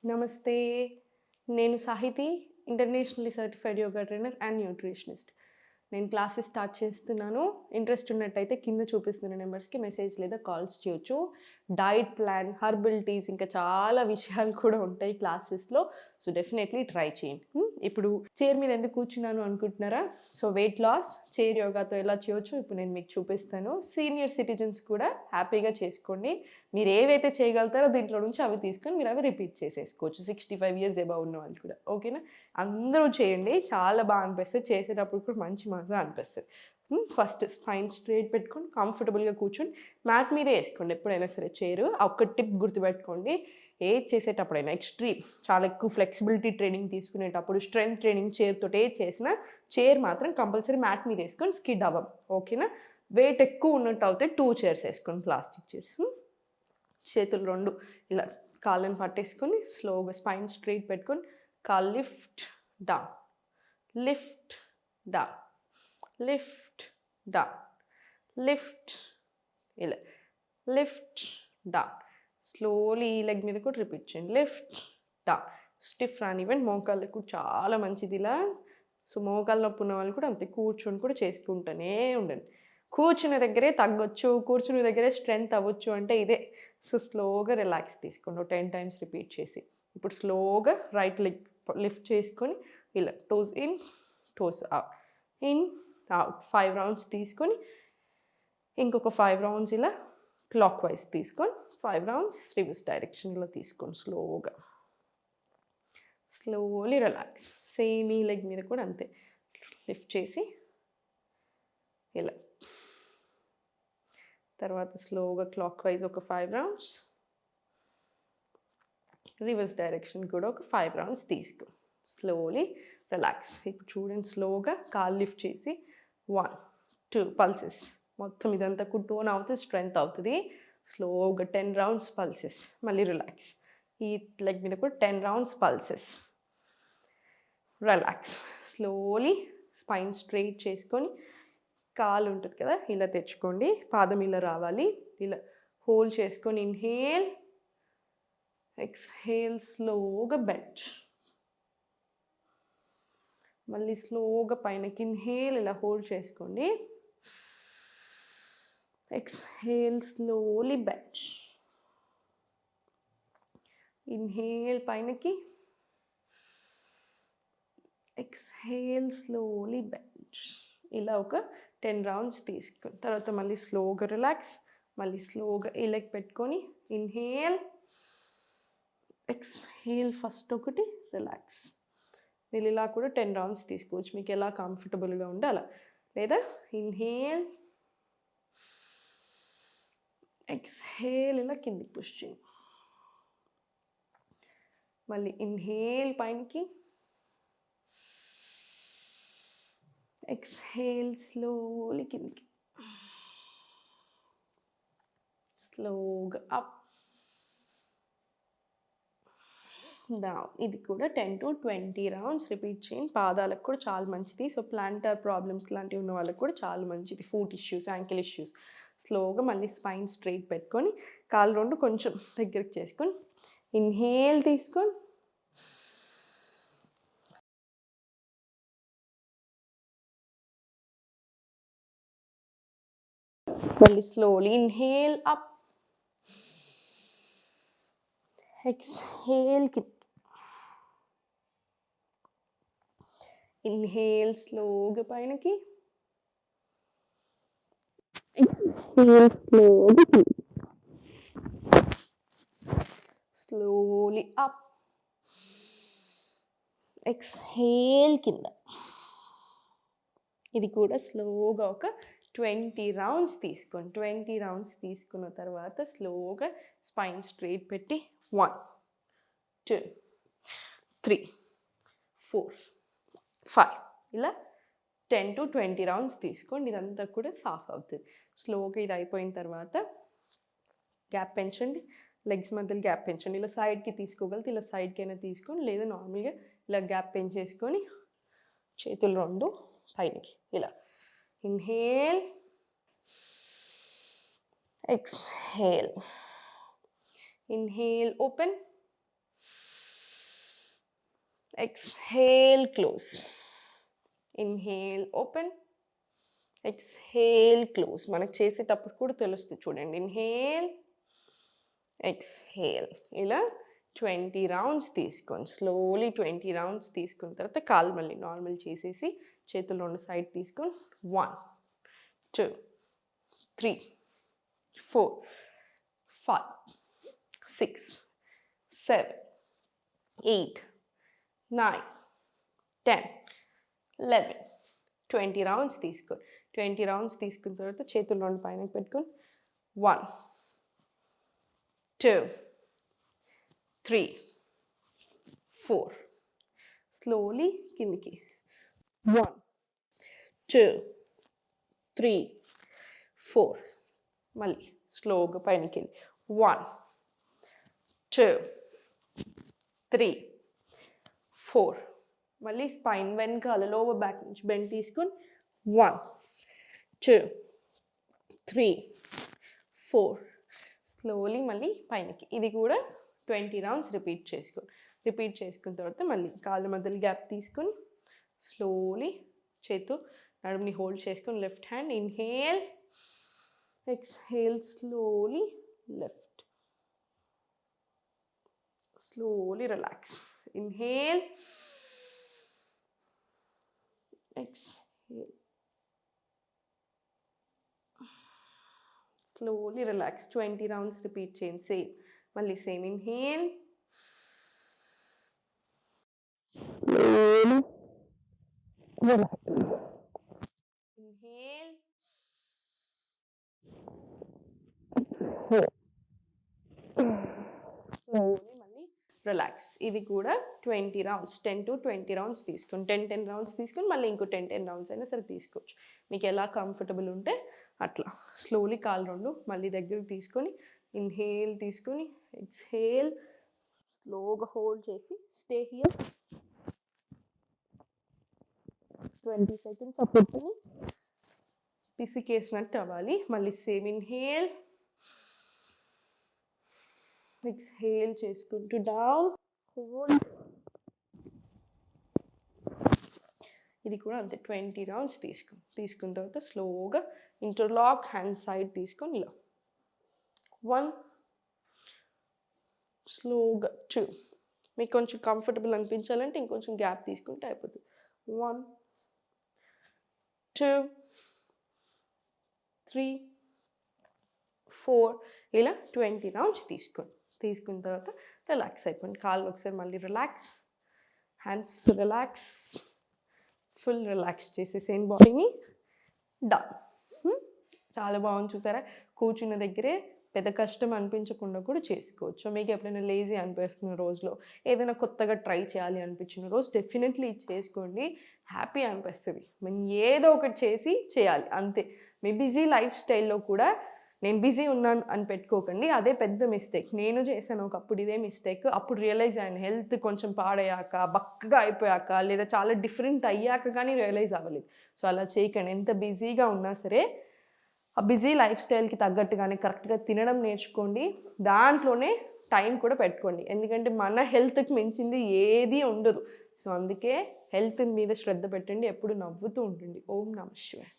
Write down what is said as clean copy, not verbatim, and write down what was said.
నమస్తే. నేను Sahithi, internationally certified yoga trainer and nutritionist. నేను క్లాసెస్ స్టార్ట్ చేస్తున్నాను. ఇంట్రెస్ట్ ఉన్నట్టయితే కింద చూపిస్తున్న నెంబర్స్‌కి మెసేజ్ లేదా కాల్స్ చేయొచ్చు. డైట్ ప్లాన్, హెర్బల్ టీస్ ఇంకా చాలా విషయాలు కూడా ఉంటాయి క్లాసెస్‌లో. సో, డెఫినెట్‌లీ ట్రై చేయండి. ఇప్పుడు చైర్ మీద ఎందుకు కూర్చున్నాను అనుకుంటున్నారా? సో, వెయిట్ లాస్ చైర్ యోగాతో ఎలా చేయొచ్చో ఇప్పుడు నేను మీకు చూపిస్తాను. సీనియర్ సిటిజన్స్ కూడా హ్యాపీగా చేసుకోండి. మీరు ఏవైతే చేయగలుగుతారో దీంట్లో నుంచి అవి తీసుకొని మీరు అవి రిపీట్ చేసేసుకోవచ్చు. 65 ఇయర్స్ అబోవ్ ఉన్న వాళ్ళు కూడా. ఓకేనా? అందరూ చేయండి. చాలా అనిపిస్తది. చేసేటప్పుడు కూడా మంచి మజా అనిపిస్తది. ఫస్ట్ స్పైన్ స్ట్రెయిట్ పెట్టుకొని కంఫర్టబుల్‌గా కూర్చొని మ్యాట్ మీదే ఏసుకోండి ఎప్పుడైనా సరే చైరు. ఆ ఒక్క టిప్ గుర్తుపెట్టుకోండి. ఏది చేసేటప్పుడైనా చాలా ఎక్కువ ఫ్లెక్సిబిలిటీ ట్రైనింగ్ తీసుకునేటప్పుడు, స్ట్రెంగ్త్ ట్రైనింగ్ చైర్ తోటి ఏది చేసినా చైర్ మాత్రం కంపల్సరీ మ్యాట్ మీద ఏసుకొని స్కిడ్ అవ్వం. ఓకేనా? వెయిట్ ఎక్కువ ఉన్నట్టు అవుతే 2 చైర్స్ ఏసుకోండి ప్లాస్టిక్ చైర్స్. చేతులు 2 ఇలా కాళ్ళని పట్టేసుకొని స్లోగా స్పైన్ స్ట్రెయిట్ పెట్టుకొని కాళ్ళు lift, down, lift, down, lift, down, lift, ఇలా లిఫ్ట్, డౌన్. స్లోలీ ఈ లెగ్ మీద కూడా రిపీట్ చేయండి. Lift, down. స్టిఫ్ రానివ్వండి. మోకాళ్ళకి కూడా చాలా మంచిది ఇలా. సో, మోకాళ్ళ నొప్పి ఉన్న వాళ్ళు కూడా అంతే కూర్చొని కూడా చేసుకుంటూనే ఉండండి. కూర్చున్న దగ్గరే తగ్గొచ్చు, కూర్చున్న దగ్గరే స్ట్రెంత్ అవ్వచ్చు అంటే ఇదే. సో, స్లోగా రిలాక్స్ తీసుకోండి. ఓ 10 టైమ్స్ రిపీట్ చేసి. ఇప్పుడు స్లోగా రైట్ లెగ్ లిఫ్ట్ చేసుకొని ఇలా toes in, toes out, in, out. 5 rounds తీసుకొని ఇంకొక 5 రౌండ్స్ ఇలా క్లాక్ వైజ్ తీసుకొని 5 రౌండ్స్ రివర్స్ డైరెక్షన్‌లో తీసుకోండి స్లోగా. Slowly relax. సేమ్ ఈ లెగ్ మీద కూడా అంతే. లిఫ్ట్ చేసి ఇలా. తర్వాత స్లోగా క్లాక్ వైజ్ ఒక 5 రౌండ్స్. రివర్స్ డైరెక్షన్ కూడా ఒక 5 రౌండ్స్ తీసుకో. Slowly relax. ఇప్పుడు చూడండి స్లోగా కాళ్ళు లిఫ్ట్ చేసి 1, 2 పల్సెస్. మొత్తం ఇదంతా కూడా టోన్ అవుతుంది, స్ట్రెంత్ అవుతుంది. స్లోగా 10 రౌండ్స్ పల్సెస్. మళ్ళీ రిలాక్స్. ఈ లెగ్ మీద కూడా 10 rounds pulses. Relax. Slowly spine straight చేసుకొని కాలు ఉంటుంది కదా ఇలా తెచ్చుకోండి. పాదం ఇలా రావాలి. ఇలా హోల్డ్ చేసుకొని ఇన్హేల్, ఎక్స్‌హేల్ స్లోగా బెండ్. మళ్ళీ స్లోగా పైనకి ఇన్హేల్ ఇలా హోల్డ్ చేసుకోండి. Exhale slowly bend. ఇన్హేల్ పైనకి, ఎక్స్‌హేల్ స్లోలీ బెండ్. ఇలా ఒక 10 రౌండ్స్ తీసుకొని తర్వాత మళ్ళీ స్లోగా రిలాక్స్. మళ్ళీ స్లోగా ఈ లెగ్ పెట్టుకొని ఇన్హేల్, ఎక్స్‌హేల్ ఫస్ట్ ఒకటి రిలాక్స్. మీరు ఇలా కూడా 10 రౌండ్స్ తీసుకోవచ్చు. మీకు ఎలా కంఫర్టబుల్‌గా ఉంటే అలా. లేదా ఇన్హేల్, ఎక్స్‌హేల్ ఇలా కిందికి పుష్ చేయండి. మళ్ళీ ఇన్హేల్ పైనకి, ఎక్స్‌హేల్ స్లోలీ కిందికి. స్లోగా అప్, డౌన్. ఇది కూడా 10-20 రౌండ్స్ రిపీట్ చేయండి. పాదాలకు కూడా చాలా మంచిది. సో, ప్లాంటర్ ప్రాబ్లమ్స్ లాంటివి ఉన్న వాళ్ళకి కూడా చాలా మంచిది. Foot issues, ankle issues. స్లోగా మళ్ళీ స్పైన్ స్ట్రెయిట్ పెట్టుకొని కాళ్ళు 2 కొంచెం దగ్గరికి చేసుకొని ఇన్హేల్ తీసుకొని మళ్ళీ స్లోలీ ఇన్హేల్ అప్, ఎక్స్‌హేల్ కింద. ఇన్హేల్ స్లోగా పైనకి, ఎక్స్‌హేల్ స్లోగా కింద. స్లోలీ అప్, ఎక్స్‌హేల్ కింద. ఇది కూడా స్లోగా ఒక 20 రౌండ్స్ తీసుకోండి. 20 రౌండ్స్ తీసుకున్న తర్వాత స్లోగా స్పైన్ స్ట్రెయిట్ పెట్టి 1, 2, 3, 4, 5 ఇలా 10-20 రౌండ్స్ తీసుకోండి. ఇదంతా కూడా సాఫ్ అవుతుంది. స్లోగా ఇది అయిపోయిన తర్వాత గ్యాప్ పెంచండి. లెగ్స్ మధ్యలో గ్యాప్ పెంచండి. ఇలా సైడ్కి తీసుకోగలిగితే ఇలా సైడ్కి అయినా తీసుకోండి. లేదా నార్మల్గా ఇలా గ్యాప్ పెంచేసుకొని చేతులు 2 పైనకి ఇలా. Inhale, exhale. Inhale, open. exhale, close. Inhale, open. Exhale, close. మనకు చేసేటప్పుడు కూడా తెలుస్తుంది చూడండి. Inhale, exhale. ఇలా 20 రౌండ్స్ తీసుకోండి. స్లోలీ 20 రౌండ్స్ తీసుకున్న తర్వాత కాలు మళ్ళీ నార్మల్ చేసేసి చేతులు రెండు సైడ్ తీసుకొని 1 2 3 4 5 6 7 8 9 10 11 20 రౌండ్స్ తీసుకోండి. 20 రౌండ్స్ తీసుకున్న తర్వాత చేతులు రెండు పైన పెట్టుకొని 1 2 3 4 స్లోలీ కిందికి 1 2 3 4 మళ్ళీ స్లోగా పైనకి 1 2 3 4 మళ్ళీ స్పైన్ వెనకాల లోవర్ బ్యాక్ నుంచి బెండ్ తీసుకొని 1 2 3 4 స్లోలీ మళ్ళీ పైనకి. ఇది కూడా 20 రౌండ్స్ రిపీట్ చేసుకోండి. రిపీట్ చేసుకున్న తర్వాత మళ్ళీ కాళ్ళ మధ్యలో గ్యాప్ తీసుకొని స్లోలీ చేతు నడుముని హోల్డ్ చేసుకొని left hand inhale, exhale, slowly left, slowly relax. Inhale, exhale, slowly relax. 20 rounds repeat చేయండి. సేమ్ మళ్ళీ same. Inhale, slowly relax. Inhale, exhale, slowly మళ్ళీ రిలాక్స్. ఇది కూడా 20 రౌండ్స్, 10 to 20 రౌండ్స్ తీసుకొని 10 రౌండ్స్ తీసుకొని మళ్ళీ ఇంకో 10 రౌండ్స్ అయినా సరే తీసుకోవచ్చు. మీకు ఎలా కంఫర్టబుల్ ఉంటే అట్లా. స్లోలీ కాలు రెండు మళ్ళీ దగ్గరికి తీసుకొని ఇన్హేల్ తీసుకొని ఎక్స్హేల్, స్లోగా హోల్డ్ చేసి స్టే హియర్ 20 సెకండ్స్. అప్పుడు పిసికేసినట్టు అవ్వాలి. మళ్ళీ సేమ్. ఇన్హేల్, ఎక్స్హేల్ చేసుకుంటూ డౌన్, హోల్డ్. ఇది కూడా అంతే 20 రౌండ్స్ తీసుకున్న తర్వాత స్లోగా ఇంటర్లాక్ హ్యాండ్ సైడ్ తీసుకొని ఇలా 1, స్లోగా 2. మీకు కొంచెం కంఫర్టబుల్ అనిపించాలంటే ఇంకొంచెం గ్యాప్ తీసుకుంటే అయిపోతుంది. 1 2 3 4 ఇలా 20 రౌండ్స్ తీసుకున్న తర్వాత రిలాక్స్ అయిపోయింది. కాళ్ళు ఒకసారి మళ్ళీ relax, hands relax, full relax చేసేసేం బాడీని. డన్. చాలా బాగుంది చూసారా. కూర్చున్న దగ్గరే పెద్ద కష్టం అనిపించకుండా కూడా చేసుకోవచ్చు. మీకు ఎప్పుడైనా లేజీ అనిపిస్తున్న రోజులో, ఏదైనా కొత్తగా ట్రై చేయాలి అనిపించిన రోజు డెఫినెట్లీ చేసుకోండి. హ్యాపీ అనిపిస్తుంది. మేము ఏదో ఒకటి చేయాలి అంతే. మీ బిజీ లైఫ్ స్టైల్లో కూడా నేను బిజీ ఉన్నాను అని పెట్టుకోకండి. అదే పెద్ద మిస్టేక్. నేను చేశాను ఒకప్పుడు ఇదే మిస్టేక్. అప్పుడు రియలైజ్ అయ్యాను, హెల్త్ కొంచెం పాడయ్యాక, బక్కగా అయిపోయాక, లేదా చాలా డిఫరెంట్ అయ్యాక కానీ రియలైజ్ అవ్వలేదు. సో అలా చేయకండి. ఎంత బిజీగా ఉన్నా సరే ఆ బిజీ లైఫ్ స్టైల్కి తగ్గట్టుగానే కరెక్ట్గా తినడం నేర్చుకోండి. దాంట్లోనే టైం కూడా పెట్టుకోండి. ఎందుకంటే మన హెల్త్కి మించింది ఏదీ ఉండదు. సో అందుకే హెల్త్ మీద శ్రద్ధ పెట్టండి. ఎప్పుడు నవ్వుతూ ఉంటుంది. ఓం నమః శివాయ.